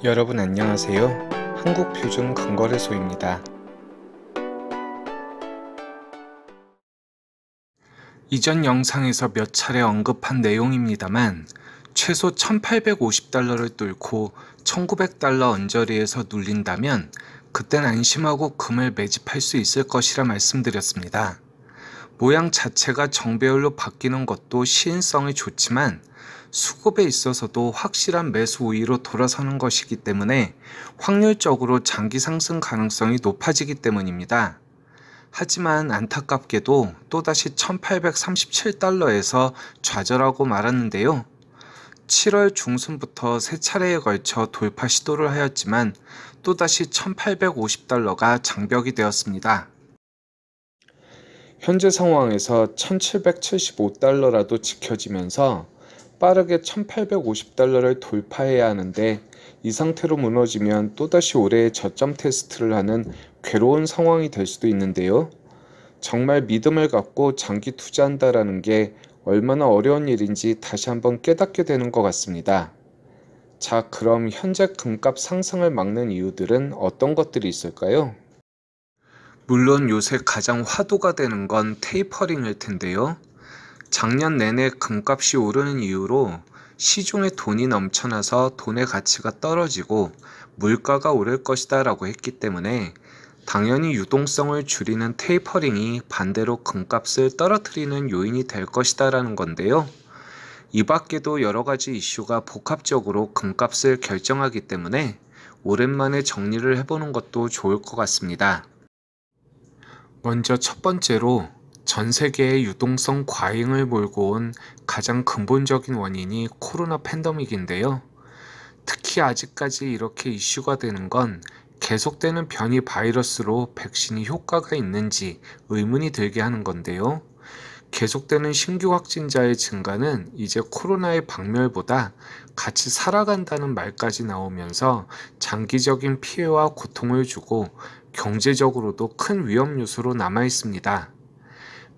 여러분 안녕하세요. 한국표준금거래소입니다. 이전 영상에서 몇 차례 언급한 내용입니다만 최소 1850달러를 뚫고 1900달러 언저리에서 눌린다면 그땐 안심하고 금을 매집할 수 있을 것이라 말씀드렸습니다. 모양 자체가 정배열로 바뀌는 것도 시인성이 좋지만 수급에 있어서도 확실한 매수 우위로 돌아서는 것이기 때문에 확률적으로 장기 상승 가능성이 높아지기 때문입니다. 하지만 안타깝게도 또다시 1837달러에서 좌절하고 말았는데요. 7월 중순부터 세 차례에 걸쳐 돌파 시도를 하였지만 또다시 1850달러가 장벽이 되었습니다. 현재 상황에서 1775달러라도 지켜지면서 빠르게 1850달러를 돌파해야 하는데 이 상태로 무너지면 또다시 올해의 저점 테스트를 하는 괴로운 상황이 될 수도 있는데요. 정말 믿음을 갖고 장기 투자한다라는 게 얼마나 어려운 일인지 다시 한번 깨닫게 되는 것 같습니다. 자, 그럼 현재 금값 상승을 막는 이유들은 어떤 것들이 있을까요? 물론 요새 가장 화두가 되는 건 테이퍼링일 텐데요. 작년 내내 금값이 오르는 이유로 시중에 돈이 넘쳐나서 돈의 가치가 떨어지고 물가가 오를 것이다 라고 했기 때문에 당연히 유동성을 줄이는 테이퍼링이 반대로 금값을 떨어뜨리는 요인이 될 것이다 라는 건데요. 이 밖에도 여러 가지 이슈가 복합적으로 금값을 결정하기 때문에 오랜만에 정리를 해보는 것도 좋을 것 같습니다. 먼저 첫 번째로 전 세계의 유동성 과잉을 몰고 온 가장 근본적인 원인이 코로나 팬데믹인데요. 특히 아직까지 이렇게 이슈가 되는 건 계속되는 변이 바이러스로 백신이 효과가 있는지 의문이 들게 하는 건데요. 계속되는 신규 확진자의 증가는 이제 코로나의 박멸보다 같이 살아간다는 말까지 나오면서 장기적인 피해와 고통을 주고 경제적으로도 큰 위험 요소로 남아 있습니다.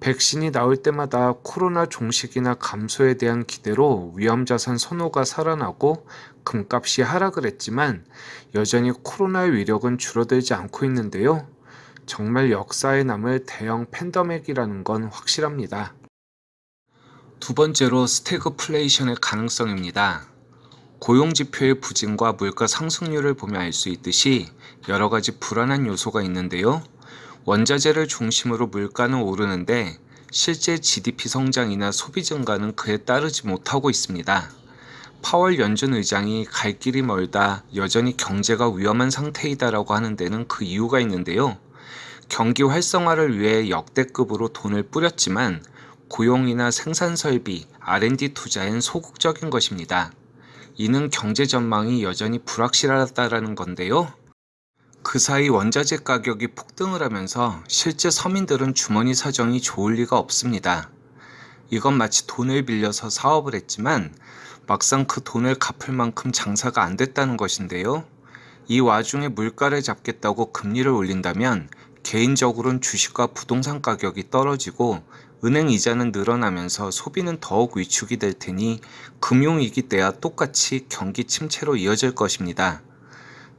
백신이 나올 때마다 코로나 종식이나 감소에 대한 기대로 위험자산 선호가 살아나고 금값이 하락을 했지만 여전히 코로나의 위력은 줄어들지 않고 있는데요. 정말 역사에 남을 대형 팬데믹이라는 건 확실합니다. 두 번째로 스태그플레이션의 가능성입니다. 고용지표의 부진과 물가 상승률을 보면 알 수 있듯이 여러 가지 불안한 요소가 있는데요. 원자재를 중심으로 물가는 오르는데 실제 GDP 성장이나 소비 증가는 그에 따르지 못하고 있습니다. 파월 연준 의장이 갈 길이 멀다, 여전히 경제가 위험한 상태이다라고 하는 데는 그 이유가 있는데요. 경기 활성화를 위해 역대급으로 돈을 뿌렸지만 고용이나 생산 설비, R&D 투자엔 소극적인 것입니다. 이는 경제 전망이 여전히 불확실하다라는 건데요. 그 사이 원자재 가격이 폭등을 하면서 실제 서민들은 주머니 사정이 좋을 리가 없습니다. 이건 마치 돈을 빌려서 사업을 했지만 막상 그 돈을 갚을 만큼 장사가 안 됐다는 것인데요. 이 와중에 물가를 잡겠다고 금리를 올린다면 개인적으로는 주식과 부동산 가격이 떨어지고 은행 이자는 늘어나면서 소비는 더욱 위축이 될 테니 금융위기 때와 똑같이 경기 침체로 이어질 것입니다.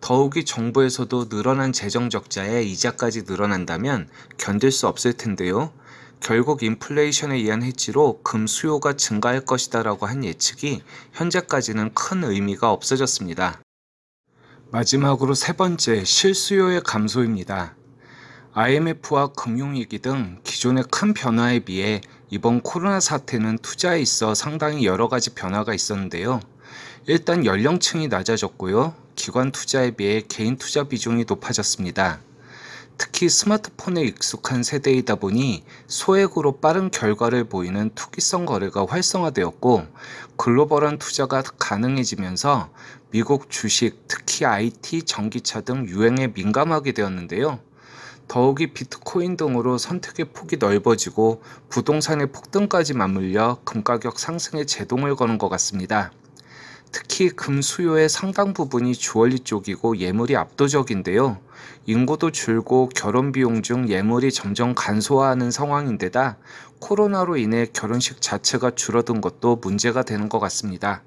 더욱이 정부에서도 늘어난 재정 적자에 이자까지 늘어난다면 견딜 수 없을 텐데요. 결국 인플레이션에 의한 해지로 금 수요가 증가할 것이다 라고 한 예측이 현재까지는 큰 의미가 없어졌습니다. 마지막으로 세 번째, 실수요의 감소입니다. IMF와 금융위기 등 기존의 큰 변화에 비해 이번 코로나 사태는 투자에 있어 상당히 여러 가지 변화가 있었는데요. 일단 연령층이 낮아졌고요. 기관 투자에 비해 개인 투자 비중이 높아졌습니다. 특히 스마트폰에 익숙한 세대이다 보니 소액으로 빠른 결과를 보이는 투기성 거래가 활성화되었고 글로벌한 투자가 가능해지면서 미국 주식, 특히 IT, 전기차 등 유행에 민감하게 되었는데요. 더욱이 비트코인 등으로 선택의 폭이 넓어지고 부동산의 폭등까지 맞물려 금가격 상승에 제동을 거는 것 같습니다. 특히 금 수요의 상당 부분이 주얼리 쪽이고 예물이 압도적인데요. 인구도 줄고 결혼 비용 중 예물이 점점 간소화하는 상황인데다 코로나로 인해 결혼식 자체가 줄어든 것도 문제가 되는 것 같습니다.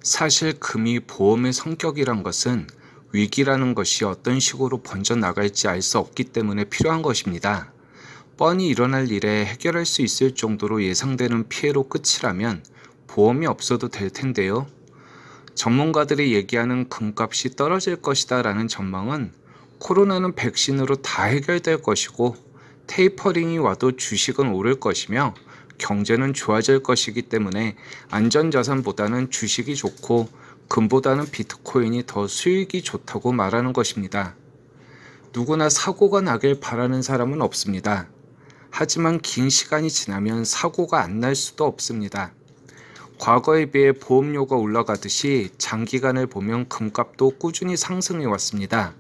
사실 금이 보험의 성격이란 것은 위기라는 것이 어떤 식으로 번져나갈지 알 수 없기 때문에 필요한 것입니다. 뻔히 일어날 일에 해결할 수 있을 정도로 예상되는 피해로 끝이라면 보험이 없어도 될 텐데요. 전문가들이 얘기하는 금값이 떨어질 것이다 라는 전망은 코로나는 백신으로 다 해결될 것이고 테이퍼링이 와도 주식은 오를 것이며 경제는 좋아질 것이기 때문에 안전자산보다는 주식이 좋고 금보다는 비트코인이 더 수익이 좋다고 말하는 것입니다. 누구나 사고가 나길 바라는 사람은 없습니다. 하지만 긴 시간이 지나면 사고가 안 날 수도 없습니다. 과거에 비해 보험료가 올라가듯이 장기간을 보면 금값도 꾸준히 상승해 왔습니다.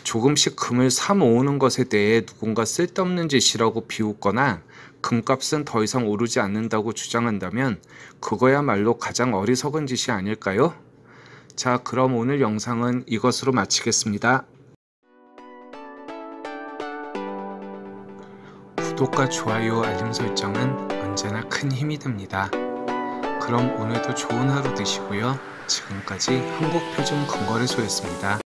조금씩 금을 사 모으는 것에 대해 누군가 쓸데없는 짓이라고 비웃거나 금값은 더 이상 오르지 않는다고 주장한다면 그거야말로 가장 어리석은 짓이 아닐까요? 자, 그럼 오늘 영상은 이것으로 마치겠습니다. 구독과 좋아요, 알림 설정은 언제나 큰 힘이 됩니다. 그럼 오늘도 좋은 하루 되시고요. 지금까지 한국표준금거래소였습니다.